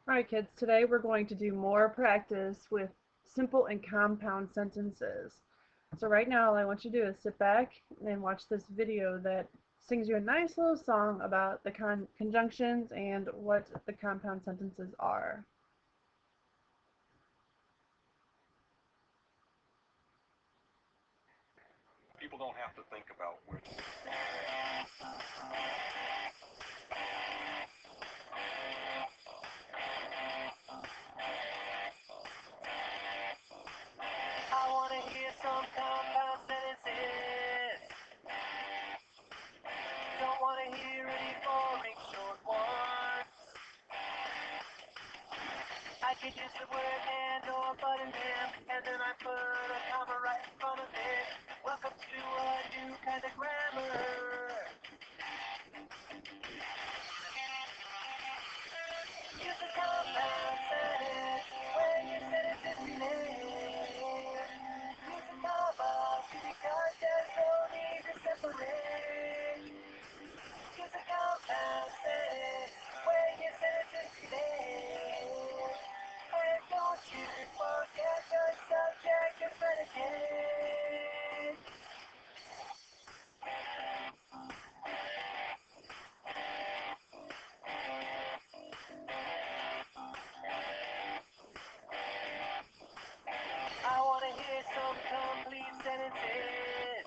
Alright kids, today we're going to do more practice with simple and compound sentences. So right now all I want you to do is sit back and watch this video that sings you a nice little song about the conjunctions and what the compound sentences are. People don't have to think about which. I want to hear some compound sentences. Don't want to hear any boring short ones. I could use the word and or but and them, and then I put a comma right in front of it. Welcome to a new kind of grammar. Use a compound sentence when your sentence is finished. Use a comma because there's no need to separate. Use a compound sentence when your sentence is finished. And don't you forget your subject and predicate. I want to hear some complete sentences.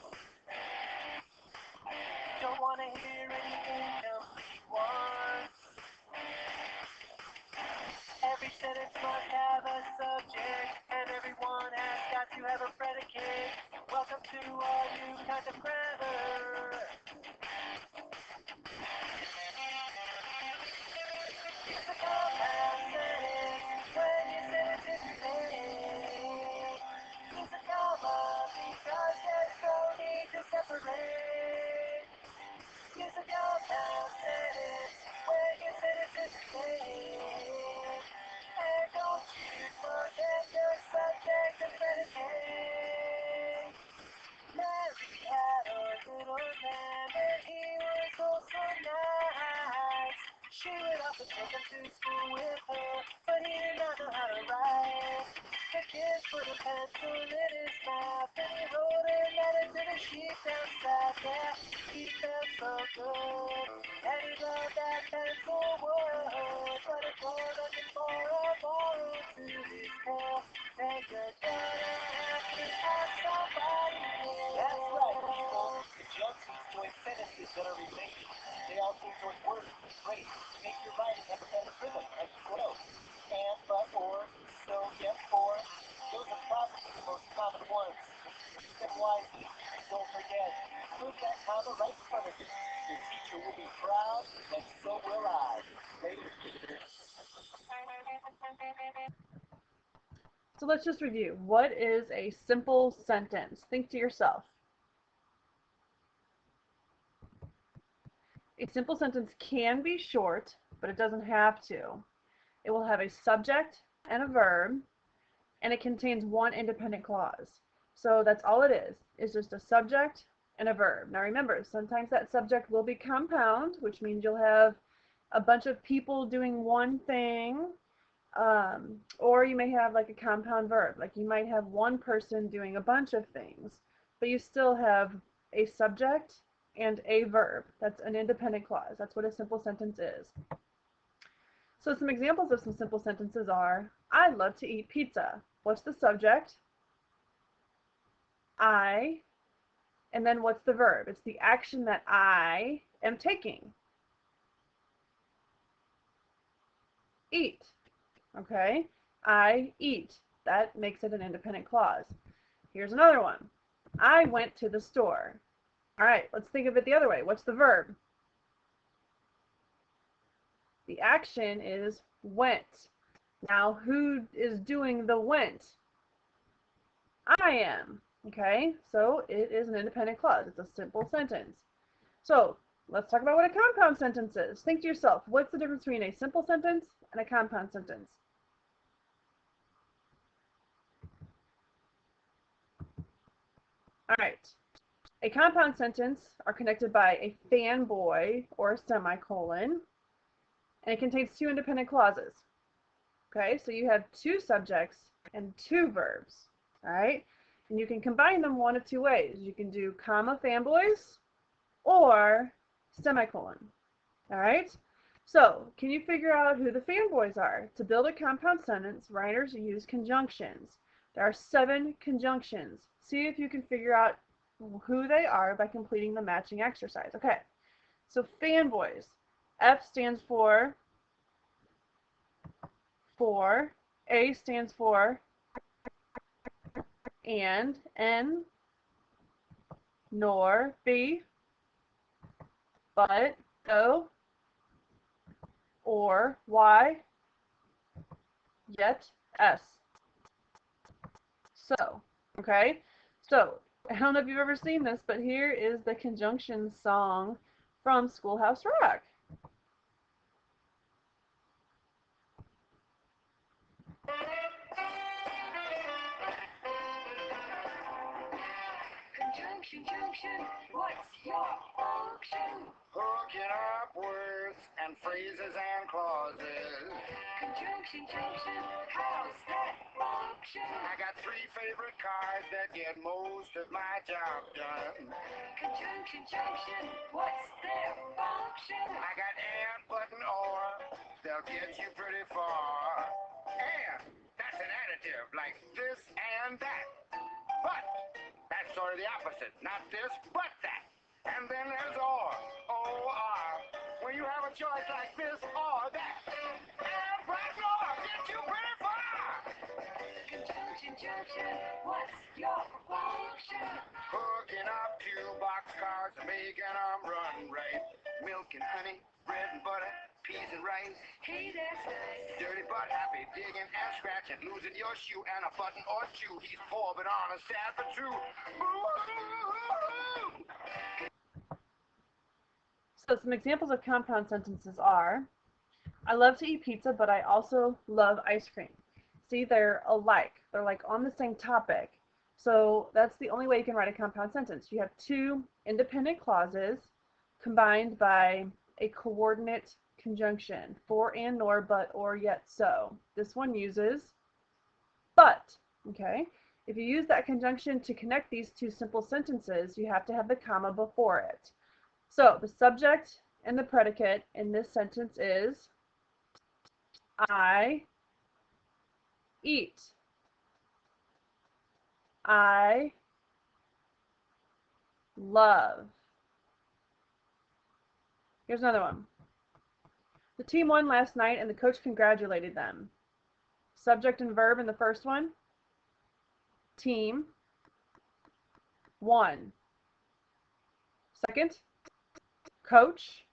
Don't want to hear any incomplete ones. Every sentence must have a subject, and everyone has got to have a predicate. Welcome to our new kind of grammar. Use a compound sentence when your sentence is finished. Use a comma because there's no need to separate. Use a compound sentence when your sentence is finished. And don't you forget your subject and predicate. Mary had a little lamb and he was also nice. She would often take him to school with her, but he did not know how to write. The kid put a pencil in his mouth and he wrote a letter to the sheep outside. Yeah, he felt so good, and he loved that pencil word. But it was looking for a moral to his tale. And you're gonna have to ask somebody else. That's right, people. Conjunctions join sentences that are related. They all seem to work great. Make your writing have a better rhythm and flow. And, but, or, so, yet, for. Those are probably the most common ones. Use them wisely. Don't forget, put that comma right in front of you. Your teacher will be proud, and so will I. Later. So let's just review. What is a simple sentence? Think to yourself. A simple sentence can be short, but it doesn't have to. It will have a subject and a verb, and it contains one independent clause. So that's all it is just a subject and a verb. Now remember, sometimes that subject will be compound, which means you'll have a bunch of people doing one thing, or you may have like a compound verb. Like you might have one person doing a bunch of things, but you still have a subject and a verb. That's an independent clause. That's what a simple sentence is. So some examples of some simple sentences are, I love to eat pizza. What's the subject? I, and then what's the verb? It's the action that I am taking. Eat. Okay? I eat. That makes it an independent clause. Here's another one. I went to the store. All right, let's think of it the other way. What's the verb? The action is went. Now, who is doing the went? I am. Okay, so it is an independent clause. It's a simple sentence. So let's talk about what a compound sentence is. Think to yourself, what's the difference between a simple sentence and a compound sentence? All right. A compound sentence are connected by a fanboy or a semicolon, and it contains two independent clauses. Okay, so you have two subjects and two verbs. All right, and you can combine them one of two ways. You can do comma fanboys or semicolon. All right, so can you figure out who the fanboys are? To build a compound sentence, writers use conjunctions. There are 7 conjunctions. See if you can figure out who they are by completing the matching exercise. Okay, so fanboys. F stands for, A stands for and, N, nor, B, but, O, or, Y, yet, S. So, okay, so I don't know if you've ever seen this, but here is the conjunction song from Schoolhouse Rock. Conjunction, junction, what's your function? Hooking up words and phrases and clauses. Conjunction, junction, how's that function? I got 3 favorite cars that get most of my job done. Conjunction, junction, what's their function? I got and, but, and or, they'll get you pretty far. And, that's an additive, like this and that. But, that's sort of the opposite. Not this, but that. And then there's or. O-R. When you have a choice like this or that. And but or get you pretty far. Conjunction, junction, what's your function? Hooking up 2 boxcars and making them run right. Milk and honey, bread and butter, peas and rice. Hey, that's nice. Dirty but happy, digging and scratching, losing your shoe and a button or 2. He's poor but honest, sad but true. So some examples of compound sentences are, I love to eat pizza, but I also love ice cream. See, they're alike. They're like on the same topic. So that's the only way you can write a compound sentence. You have 2 independent clauses combined by a coordinate conjunction, for and nor, but, or, yet, so. This one uses but, okay? If you use that conjunction to connect these 2 simple sentences, you have to have the comma before it. So the subject and the predicate in this sentence is I eat. I love. Here's another one. The team won last night and the coach congratulated them. Subject and verb in the first one. Team won. Second, coach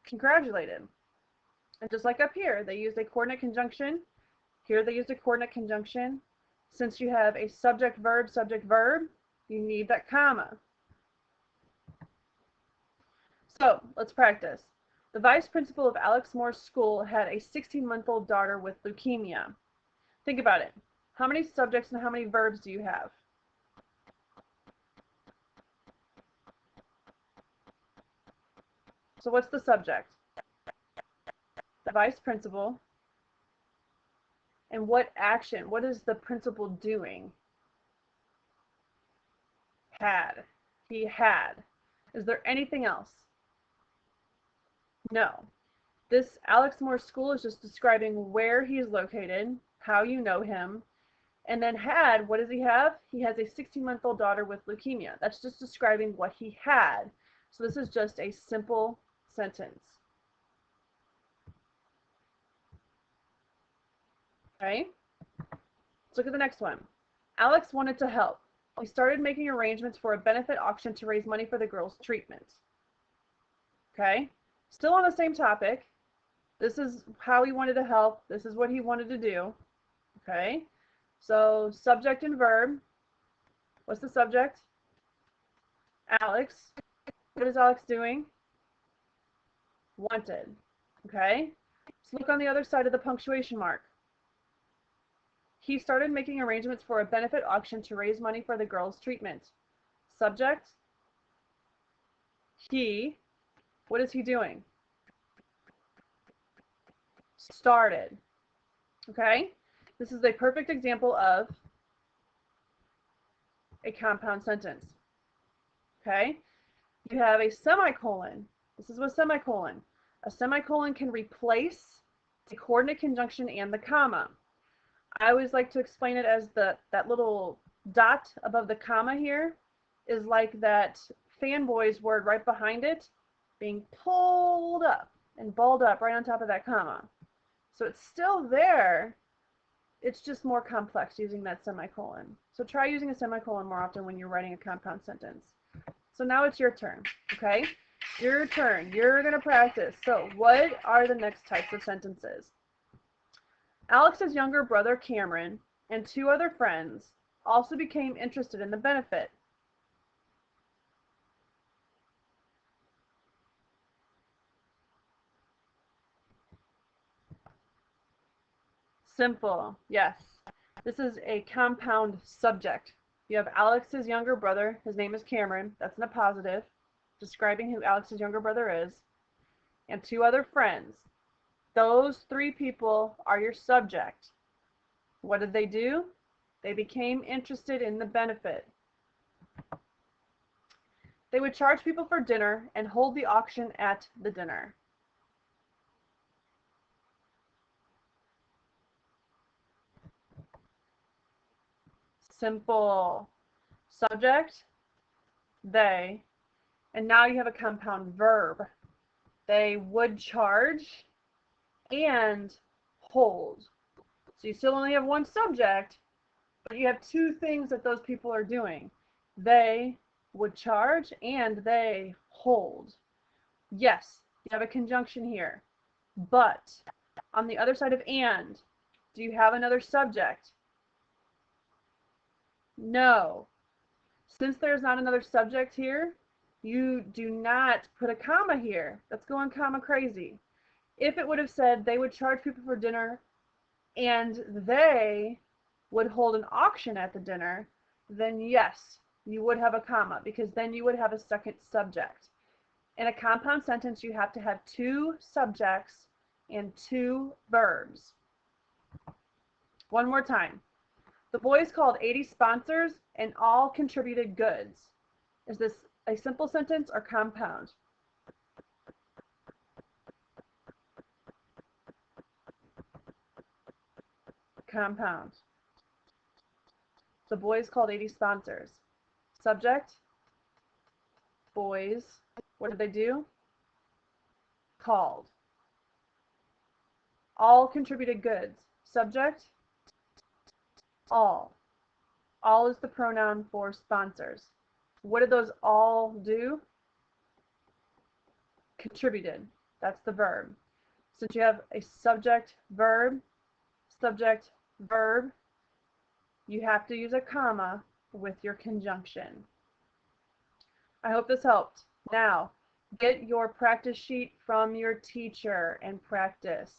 congratulated. And just like up here, they used a coordinate conjunction. Here they used a coordinate conjunction. Since you have a subject, verb, you need that comma. So let's practice. The vice principal of Alex Moore's school had a 16-month-old daughter with leukemia. Think about it. How many subjects and how many verbs do you have? So what's the subject? The vice principal. And what action? What is the principal doing? Had. He had. Is there anything else? No. This Alex Moore school is just describing where he is located, how you know him, and then had, what does he have? He has a 16-month-old daughter with leukemia. That's just describing what he had. So this is just a simple sentence. Okay? Let's look at the next one. Alex wanted to help. He started making arrangements for a benefit auction to raise money for the girls' treatment. Okay? Still on the same topic. This is how he wanted to help. This is what he wanted to do. Okay? So, subject and verb. What's the subject? Alex. What is Alex doing? Wanted. Okay? Let's look on the other side of the punctuation mark. He started making arrangements for a benefit auction to raise money for the girls' treatment. Subject. He. What is he doing? Started. Okay? This is a perfect example of a compound sentence. Okay? You have a semicolon. This is what semicolon. A semicolon can replace the coordinate conjunction and the comma. I always like to explain it as that little dot above the comma here is like that fanboys word right behind it being pulled up and balled up right on top of that comma. So it's still there, it's just more complex using that semicolon. So try using a semicolon more often when you're writing a compound sentence. So now it's your turn, okay? Your turn. You're going to practice. So what are the next types of sentences? Alex's younger brother Cameron and 2 other friends also became interested in the benefit. Simple. Yes. This is a compound subject. You have Alex's younger brother. His name is Cameron. That's in a positive, describing who Alex's younger brother is. And 2 other friends. Those 3 people are your subject. What did they do? They became interested in the benefit. They would charge people for dinner and hold the auction at the dinner. Simple. Subject, they, and now you have a compound verb. They would charge and hold. So you still only have one subject, but you have 2 things that those people are doing. They would charge and they hold. Yes, you have a conjunction here. But on the other side of and, do you have another subject? No. Since there's not another subject here, you do not put a comma here. That's going comma crazy. If it would have said they would charge people for dinner and they would hold an auction at the dinner, then yes, you would have a comma because then you would have a second subject. In a compound sentence, you have to have 2 subjects and 2 verbs. One more time. The boys called 80 sponsors and all contributed goods. Is this a simple sentence or compound? Compound. The boys called 80 sponsors. Subject, boys. What did they do? Called. All contributed goods. Subject, all. All is the pronoun for sponsors. What did those all do? Contributed. That's the verb. Since you have a subject, verb, you have to use a comma with your conjunction. I hope this helped. Now, get your practice sheet from your teacher and practice.